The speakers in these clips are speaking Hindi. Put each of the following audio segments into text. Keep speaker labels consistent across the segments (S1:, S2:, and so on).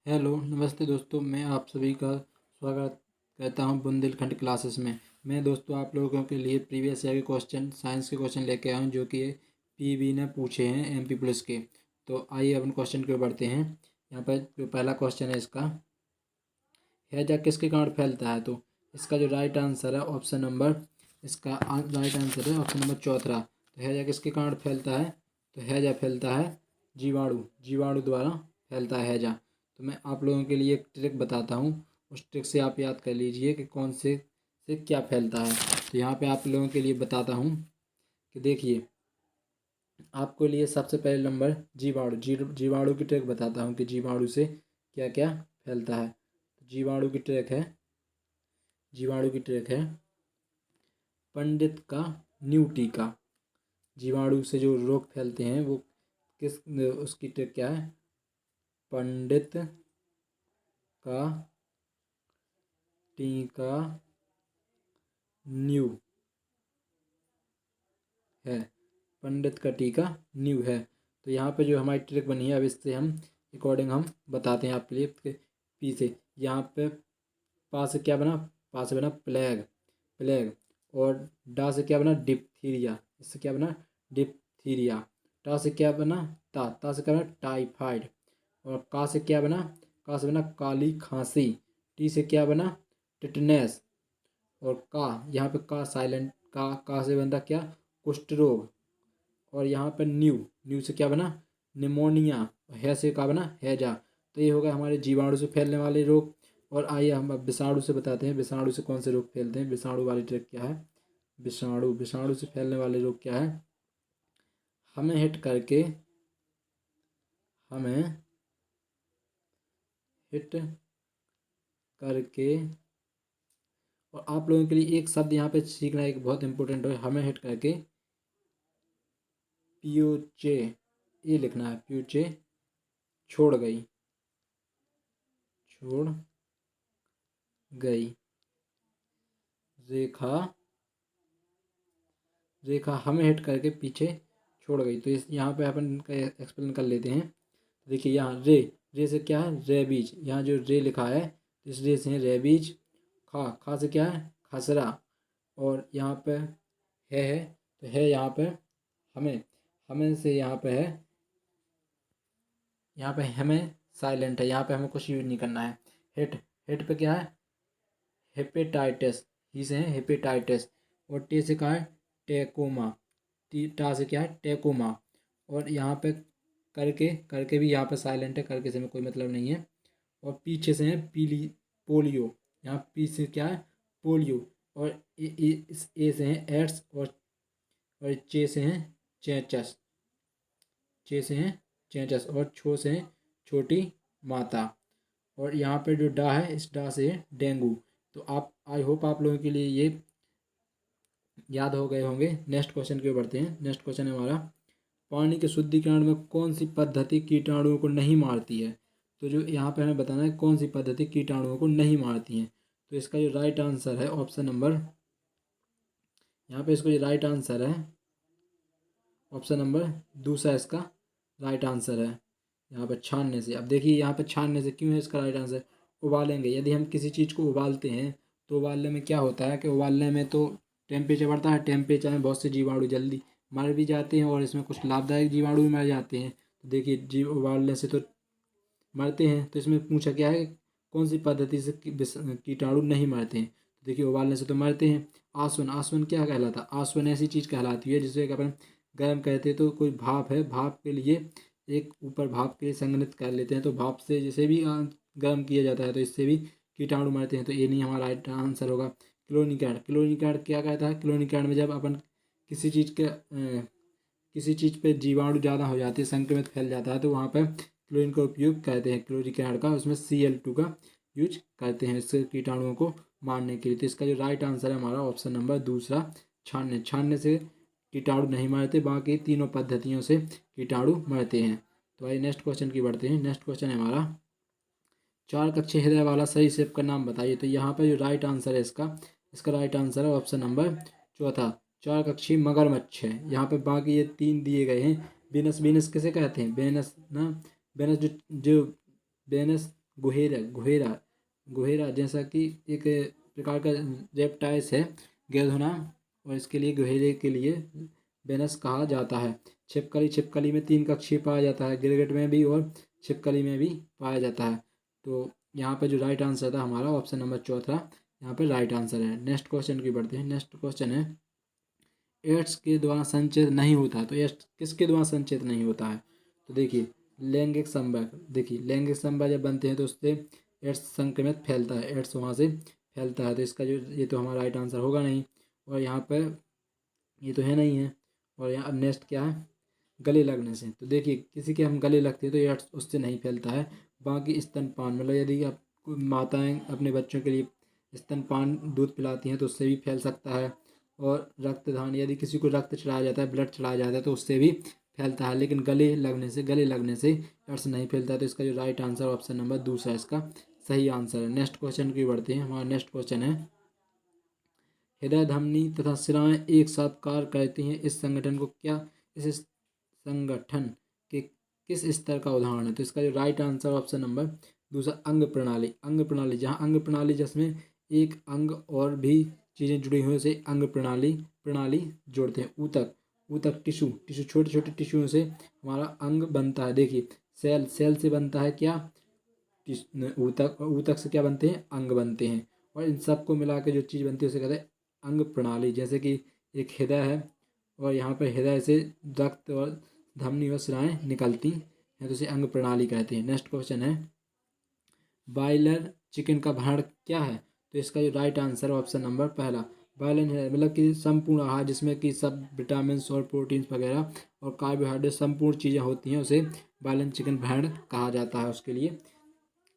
S1: हेलो नमस्ते दोस्तों, मैं आप सभी का स्वागत करता हूं बुंदेलखंड क्लासेस में। मैं दोस्तों आप लोगों के लिए प्रीवियस ईयर के क्वेश्चन, साइंस के क्वेश्चन लेके आया हूं जो कि पीवी ने पूछे हैं एमपी पुलिस के। तो आइए अपन क्वेश्चन की ओर बढ़ते हैं। यहाँ पर जो पहला क्वेश्चन है इसका, हैजा किसके कारण फैलता है? तो इसका जो राइट आंसर है ऑप्शन नंबर, इसका राइट आंसर है ऑप्शन नंबर चौथा। तो हैजा किसके कारण फैलता है? तो हैजा फैलता है जीवाणु द्वारा फैलता है हैजा। तो मैं आप लोगों के लिए एक ट्रिक बताता हूँ, उस ट्रिक से आप याद कर लीजिए कि कौन से क्या फैलता है। तो यहाँ पे आप लोगों के लिए बताता हूँ कि देखिए, आपको लिए सबसे पहले नंबर जीवाणु की ट्रिक बताता हूँ कि जीवाणु से क्या क्या फैलता है। जीवाणु की ट्रिक है जीवाणु की ट्रिक है पंडित का न्यू टीका। जीवाणु से जो रोग फैलते हैं वो किस, उसकी ट्रिक क्या है? पंडित का टीका न्यू है। पंडित का टीका न्यू है। तो यहाँ पे जो हमारी ट्रिक बनी है, अब इससे हम अकॉर्डिंग हम बताते हैं आपके लिए। पी से यहाँ पे पा से क्या बना? पा से बना प्लेग। और डा से क्या बना? डिप्थीरिया। इससे क्या बना? डिप्थीरिया। टा से क्या बना? ता से क्या बना? टाइफाइड। और का से क्या बना? का से बना काली खांसी। टी से क्या बना? टिटनेस। और का, यहाँ पे का साइलेंट, का से बनता क्या? कुष्ठ रोग। और यहाँ पर न्यू से क्या बना? निमोनिया। है से क्या बना? हैजा। तो ये होगा हमारे जीवाणु से फैलने वाले रोग। और आइए हम अब विषाणु से बताते हैं, विषाणु से कौन से रोग फैलते हैं। विषाणु वाली ट्रिक क्या है? विषाणु से फैलने वाले रोग क्या है? हमें हिट करके और आप लोगों के लिए एक शब्द यहाँ पे सीखना एक बहुत इंपॉर्टेंट है। हमें हिट करके प्यूचे, ये लिखना है। प्यूचे छोड़ गई रेखा हमें हिट करके पीछे छोड़ गई। तो इस यहाँ पे अपन एक्सप्लेन कर लेते हैं। तो देखिए यहाँ रे से क्या है? रेबीज। यहाँ जो रे लिखा है, इस रे से है रेबीज। खा से क्या है? खसरा। और यहाँ पे है तो है यहाँ पे हमें हमें से यहाँ पे है, यहाँ पे हमें साइलेंट है, यहाँ पे हमें कुछ यूज नहीं करना है। हिट पे क्या है? हेपेटाइटिस। ही से है हेपेटाइटिस। और टे से क्या है? टेकोमा। टा से क्या है? टेकोमा। और यहाँ पे करके भी यहाँ पे साइलेंट है, करके से हमें कोई मतलब नहीं है। और पीछे से है पोलियो। यहाँ पी से क्या है? पोलियो। और इस ए से है एड्स। और चे से है चेचस। और छो से है छोटी माता। और यहाँ पे जो डा है, इस डा से है डेंगू। तो आप, आई होप आप लोगों के लिए ये याद हो गए होंगे। नेक्स्ट क्वेश्चन की ओर बढ़ते हैं। नेक्स्ट क्वेश्चन है हमारा, पानी के शुद्धिकरण में कौन सी पद्धति कीटाणुओं को नहीं मारती है? तो जो यहाँ पे हमें बताना है कौन सी पद्धति कीटाणुओं को नहीं मारती है। तो इसका जो राइट आंसर है ऑप्शन नंबर, यहाँ पे इसको जो राइट आंसर है ऑप्शन नंबर दूसरा, इसका राइट आंसर है। यहाँ पर छानने से। अब देखिए यहाँ पर छानने से क्यों है इसका राइट आंसर? उबालेंगे, यदि हम किसी चीज़ को उबालते हैं तो उबालने में क्या होता है कि उबालने में तो टेम्परेचर बढ़ता है। टेम्परेचर में बहुत से जीवाणु जल्दी मर भी जाते हैं और इसमें कुछ लाभदायक जीवाणु भी मर जाते हैं। तो देखिए जीव उबालने से तो मरते हैं। तो इसमें पूछा क्या है, कौन सी पद्धति से कीटाणु नहीं मरते हैं? तो देखिए उबालने से तो मरते हैं। आसवन क्या कहलाता? आसवन ऐसी चीज़ कहलाती है जिसे अपन गर्म कहते हैं। तो कोई भाप है, भाप के लिए एक ऊपर भाप के लिए संघनित कर लेते हैं। तो भाप से जिसे भी गर्म किया जाता है तो इससे भी कीटाणु मरते हैं। तो ये नहीं हमारा राइट आंसर होगा। क्लोरीनिकार्ड क्या कहता है? क्लोरीनिकार्ड में जब अपन किसी चीज़ के किसी चीज़ पे जीवाणु ज़्यादा हो जाते हैं, संक्रमित फैल जाता है, तो वहाँ पर क्लोरीन का उपयोग करते हैं, क्लोरीनिकार्ड का। उसमें Cl2 का यूज करते हैं इससे कीटाणुओं को मारने के लिए। तो इसका जो राइट आंसर है हमारा ऑप्शन नंबर दूसरा, छानने से कीटाणु नहीं मरते, बाकी तीनों पद्धतियों से कीटाणु मरते हैं। तो आइए नेक्स्ट क्वेश्चन की बढ़ते हैं। नेक्स्ट क्वेश्चन है हमारा, चार कक्षीय हृदय वाला सही शेप का नाम बताइए। तो यहाँ पर जो राइट आंसर है इसका राइट आंसर है ऑप्शन नंबर चौथा, चार कक्षीय मगरमच्छ है। यहाँ पे बाकी ये तीन दिए गए हैं। वेनस किसे कहते हैं? वेनस ना, वेनस जो वेनस गुहेरा गुहेरा गुहेरा जैसा कि एक प्रकार का रेप्टाइल्स है गेरधुना, और इसके लिए गुहेरे के लिए वेनस कहा जाता है। छिपकली, छिपकली में 3 कक्षीय पाया जाता है, गिरगिट में भी और छिपकली में भी पाया जाता है। तो यहाँ पे जो राइट आंसर था हमारा ऑप्शन नंबर चौथा यहाँ पे राइट आंसर है। नेक्स्ट क्वेश्चन की बढ़ते हैं। नेक्स्ट क्वेश्चन है एड्स के द्वारा संचेत नहीं होता, तो एड्स किसके द्वारा संचेत नहीं होता है? तो देखिए लैंगिक संपर्क, देखिए लैंगिक संपर्क जब बनते हैं तो उससे एड्स संक्रमित फैलता है, एड्स वहाँ से फैलता है। तो इसका जो ये तो हमारा राइट आंसर होगा नहीं, और यहाँ पर ये तो है नहीं है। और यहाँ नेक्स्ट क्या है? गले लगने से। तो देखिए किसी के हम गले लगते हैं तो एड्स उससे नहीं फैलता है। बाकी स्तनपान, मतलब यदि आप माताएं अपने बच्चों के लिए स्तनपान दूध पिलाती हैं तो उससे भी फैल सकता है। और रक्तदान, यदि किसी को रक्त चढ़ाया जाता है, ब्लड चढ़ाया जाता है तो उससे भी फैलता है। लेकिन गले लगने से एड्स नहीं फैलता है। तो इसका जो राइट आंसर ऑप्शन नंबर दूसरा इसका सही आंसर है। नेक्स्ट क्वेश्चन की बढ़ते हैं। हमारा नेक्स्ट क्वेश्चन है हृदय धमनी तथा शिराएं एक साथ कार्य करती हैं, इस संगठन को क्या, इस संगठन के किस स्तर का उदाहरण है? तो इसका जो राइट आंसर ऑप्शन नंबर दूसरा अंग प्रणाली। अंग प्रणाली, जहाँ अंग प्रणाली जिसमें एक अंग और भी चीज़ें जुड़ी हुई से अंग प्रणाली जोड़ते हैं। ऊतक, ऊतक टिश्यू, छोटे छोटे टिश्यूओं से हमारा अंग बनता है। देखिए सेल से बनता है क्या? ऊतक, ऊतक से क्या बनते हैं? अंग बनते हैं। और इन सबको मिला के जो चीज़ बनती है उसे कहते हैं अंग प्रणाली। जैसे कि एक हृदय है और यहाँ पर हृदय से रक्त और धमनी व शिराएँ निकलती हैं, तो उसे अंग प्रणाली कहते हैं। नेक्स्ट क्वेश्चन है बॉयलर चिकन का भाड़ क्या है? तो इसका जो राइट आंसर ऑप्शन नंबर पहला बॉयलर है, मतलब कि संपूर्ण आहार जिसमें कि सब विटामिन और प्रोटीन्स वगैरह और कार्बोहाइड्रेट संपूर्ण चीज़ें होती हैं, उसे बॉयलर चिकन भाड़ कहा जाता है, उसके लिए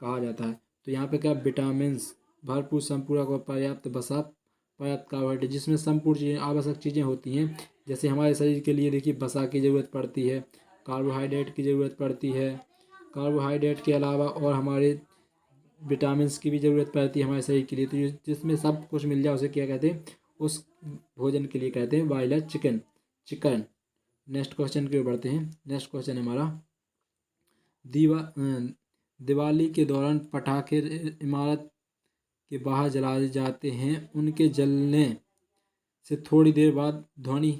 S1: कहा जाता है। तो यहाँ पे क्या विटामिन्स, भरपूर संपूरक और पर्याप्त वसा, पर्याप्त कार्बोहाइड्रेट, जिसमें संपूर्ण चीज़ें आवश्यक चीज़ें होती हैं। जैसे हमारे शरीर के लिए देखिए वसा की ज़रूरत पड़ती है, कार्बोहाइड्रेट की ज़रूरत पड़ती है, कार्बोहाइड्रेट के अलावा और हमारे विटामिन्स की भी ज़रूरत पड़ती है हमारे शरीर के लिए। तो जिसमें सब कुछ मिल जाए उसे क्या कहते हैं? उस भोजन के लिए कहते हैं बॉयलर चिकन। नेक्स्ट क्वेश्चन की ओर बढ़ते हैं। नेक्स्ट क्वेश्चन है हमारा दिवाली के दौरान पटाखे इमारत के बाहर जलाए जाते हैं, उनके जलने से थोड़ी देर बाद ध्वनि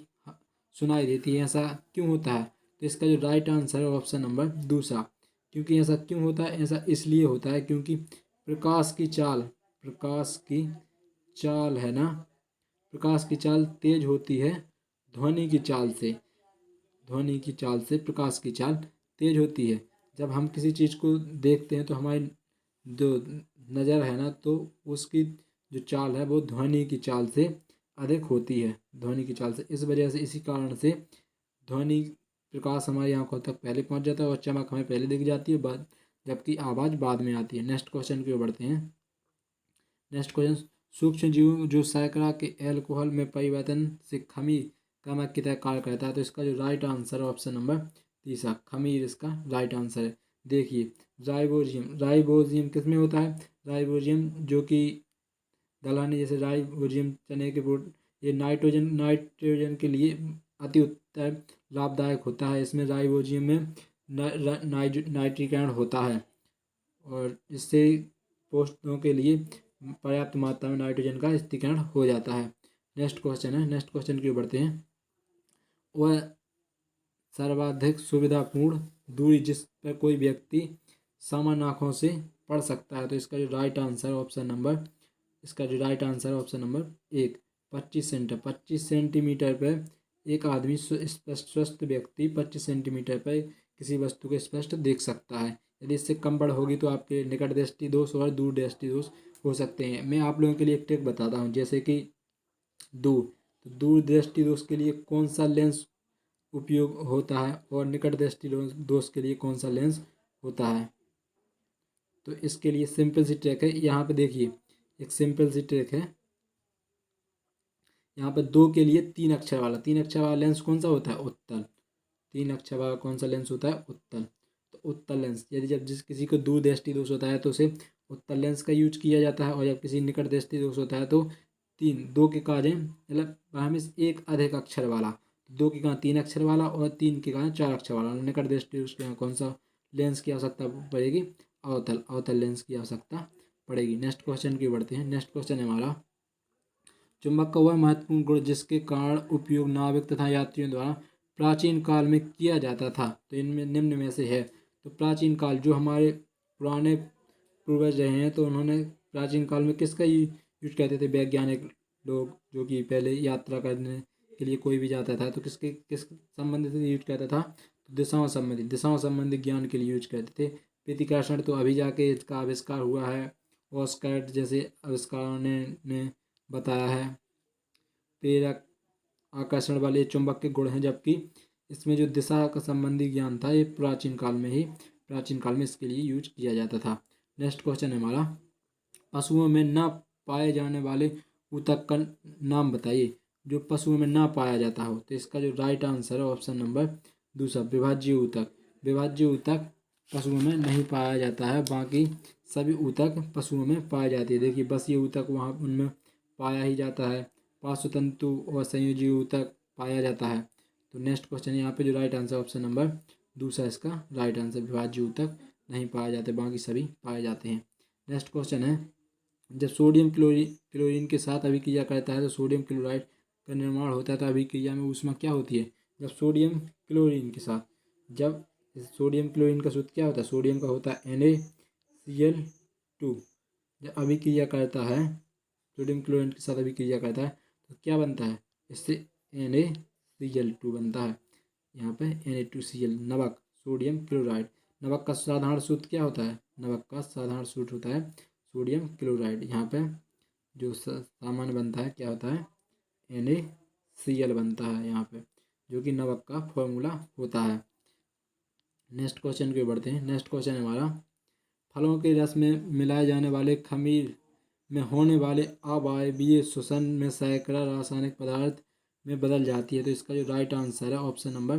S1: सुनाई देती है, ऐसा क्यों होता है? तो इसका जो राइट आंसर है ऑप्शन नंबर दूसरा। क्योंकि ऐसा क्यों होता है? ऐसा इसलिए होता है क्योंकि प्रकाश की चाल है ना, प्रकाश की चाल तेज होती है ध्वनि की चाल से, प्रकाश की चाल तेज होती है। जब हम किसी चीज़ को देखते हैं तो हमारी जो नज़र है ना, तो उसकी जो चाल है वो ध्वनि की चाल से अधिक होती है, ध्वनि की चाल से। इस वजह से, इसी कारण से ध्वनि प्रकाश हमारी आंखों तक पहले पहुंच जाता है और चमक हमें पहले दिख जाती है, बाद जबकि आवाज़ बाद में आती है। नेक्स्ट क्वेश्चन की ओर बढ़ते हैं। नेक्स्ट क्वेश्चन सूक्ष्म जीव जो शर्करा के एल्कोहल में परिवर्तन से खमीर नमक की तरह कार्य करता है, तो इसका जो राइट आंसर है ऑप्शन नंबर तीसरा खमीर इसका राइट आंसर है। देखिए राइबोजियम किस में होता है? राइबोजियम जो कि दलहनी, जैसे राइबोजियम चने के बोट, ये नाइट्रोजन के लिए अति उत्तर लाभदायक होता है। इसमें राइबोजियम में नाइट्रीकरण होता है और इससे पोषकों के लिए पर्याप्त मात्रा में नाइट्रोजन का स्थिरीकरण हो जाता है। नेक्स्ट क्वेश्चन है। नेक्स्ट क्वेश्चन की ओर बढ़ते हैं। वह सर्वाधिक सुविधापूर्ण दूरी जिस पर कोई व्यक्ति सामान्य आँखों से पढ़ सकता है, तो इसका जो राइट आंसर ऑप्शन नंबर एक 25 सेंटीमीटर पर एक आदमी स्वस्थ व्यक्ति 25 सेंटीमीटर पर किसी वस्तु को स्पष्ट देख सकता है। यदि इससे कम बड़ होगी तो आपके निकट दृष्टि दोष और दूर दृष्टि दोष हो सकते हैं। मैं आप लोगों के लिए एक ट्रिक बताता हूँ, जैसे कि दूर दृष्टि दोष के लिए कौन सा लेंस उपयोग होता है और निकट दृष्टि दोष के लिए कौन सा लेंस होता है। तो इसके लिए सिंपल सी ट्रिक है। यहाँ पे देखिए एक सिंपल सी ट्रिक है। यहाँ पे 2 के लिए 3 अक्षर वाला लेंस कौन सा होता है? उत्तल। 3 अक्षर वाला कौन सा लेंस होता है? उत्तल। तो उत्तल लेंस, यदि जब किसी को दूर दृष्टि दोष होता है तो उसे उत्तल लेंस का यूज किया जाता है, और जब किसी निकट दृष्टि दोष होता है तो 2 के कार्य मतलब हमें एक अधिक अक्षर वाला, 2 के कारण 3 अक्षर वाला और 3 के कारण 4 अक्षर वाला निकट दृष्टि दोष के कौन सा लेंस की आवश्यकता पड़ेगी? अवतल लेंस की आवश्यकता पड़ेगी। नेक्स्ट क्वेश्चन की बढ़ते हैं। नेक्स्ट क्वेश्चन है हमारा, चुंबक का वह महत्वपूर्ण गुण जिसके कारण उपयोग नाविक तथा यात्रियों द्वारा प्राचीन काल में किया जाता था, तो इनमें निम्न में से है। तो प्राचीन काल, जो हमारे पुराने पूर्वज रहे हैं, तो उन्होंने प्राचीन काल में किसका यूज करते थे? वैज्ञानिक लोग, जो कि पहले यात्रा करने के लिए कोई भी जाता था तो किस संबंधित यूज करता था? तो दिशाओं संबंधित ज्ञान के लिए यूज करते थे। प्रतिकर्षण तो अभी जाके इसका आविष्कार हुआ है, ऑस्कैट जैसे आविष्कारों ने बताया है। प्रेरक आकर्षण वाले चुंबक के गुण हैं, जबकि इसमें जो दिशा का संबंधी ज्ञान था, ये प्राचीन काल में इसके लिए यूज किया जाता था। नेक्स्ट क्वेश्चन है हमारा, पशुओं में न पाए जाने वाले ऊतक का नाम बताइए। जो पशुओं में ना पाया जाता हो, तो इसका जो राइट आंसर है ऑप्शन नंबर दूसरा, विभाज्य ऊतक। विभाज्य ऊतक पशुओं में नहीं पाया जाता है, बाकी सभी ऊतक पशुओं में पाई जाती है। देखिए, बस ये ऊतक वहाँ उनमें पाया ही जाता है, पार्श्वतंतु और संयोजी ऊतक पाया जाता है। तो नेक्स्ट क्वेश्चन यहाँ पे जो राइट आंसर ऑप्शन नंबर दूसरा इसका राइट आंसर, विभाज्य ऊतक नहीं पाए जाते, बाकी सभी पाए जाते हैं। नेक्स्ट क्वेश्चन है, जब सोडियम क्लोरीन के साथ अभिक्रिया करता है तो सोडियम क्लोराइड का निर्माण होता है। तो अभिक्रिया में ऊष्मा क्या होती है? जब सोडियम क्लोरीन का सूत्र क्या होता है? सोडियम का होता है NaCl2। जब अभिक्रिया करता है, सोडियम क्लोरीन के साथ अभिक्रिया करता है तो क्या बनता है? इससे NaCl2 बनता है। यहाँ पे Na2Cl, नमक, सोडियम क्लोराइड। नमक का साधारण सूत्र क्या होता है? नमक का साधारण सूत्र होता है सोडियम क्लोराइड। यहाँ पे जो सामान्य बनता है क्या होता है? NaCl बनता है यहाँ पे, जो कि नमक का फॉर्मूला होता है। नेक्स्ट क्वेश्चन की बढ़ते हैं। नेक्स्ट क्वेश्चन है हमारा, फलों के रस में मिलाए जाने वाले खमीर में होने वाले अवायवीय श्वसन में सैकड़ा रासायनिक पदार्थ में बदल जाती है। तो इसका जो राइट आंसर है ऑप्शन नंबर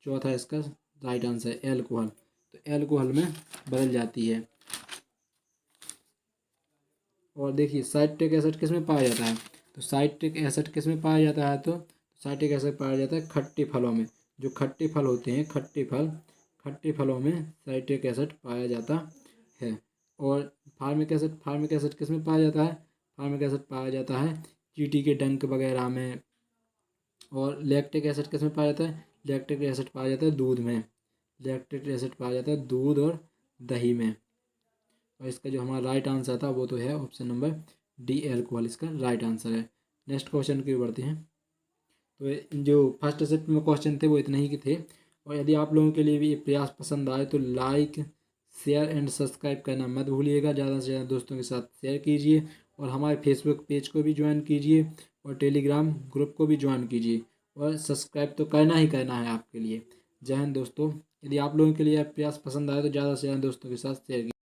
S1: चौथा, इसका राइट आंसर है एल्कोहल। तो एल्कोहल में बदल जाती है। और देखिए, साइट्रिक एसिड किस में पाया जाता है? तो साइट्रिक एसिड किस में पाया जाता है? तो साइट्रिक एसिड पाया जाता है खट्टे फलों में। जो खट्टे फल होते हैं, खट्टे फलों में साइट्रिक एसिड पाया जाता है। और फार्मिक एसिड किस में पाया जाता है? फार्मिक एसिड पाया जाता है चींटी के डंक वगैरह में। और लैक्टिक एसिड किस में पाया जाता है? लैक्टिक एसिड पाया जाता है दूध में। लैक्टिक एसिड पाया जाता है दूध और दही में। और इसका जो हमारा राइट आंसर था वो तो है ऑप्शन नंबर डी, एल्कोहल इसका राइट आंसर है। नेक्स्ट क्वेश्चन की बढ़ते हैं। तो जो फर्स्ट सेट में क्वेश्चन थे वो इतने ही के थे। और यदि आप लोगों के लिए भी ये प्रयास पसंद आए तो लाइक, शेयर एंड सब्सक्राइब करना मत भूलिएगा। ज़्यादा से ज़्यादा दोस्तों के साथ शेयर कीजिए और हमारे फेसबुक पेज को भी ज्वाइन कीजिए और टेलीग्राम ग्रुप को भी ज्वाइन कीजिए। और सब्सक्राइब तो करना ही करना है आपके लिए। जय हिंद दोस्तों। यदि आप लोगों के लिए प्रयास पसंद आए तो ज़्यादा से ज़्यादा दोस्तों के साथ शेयर कीजिए।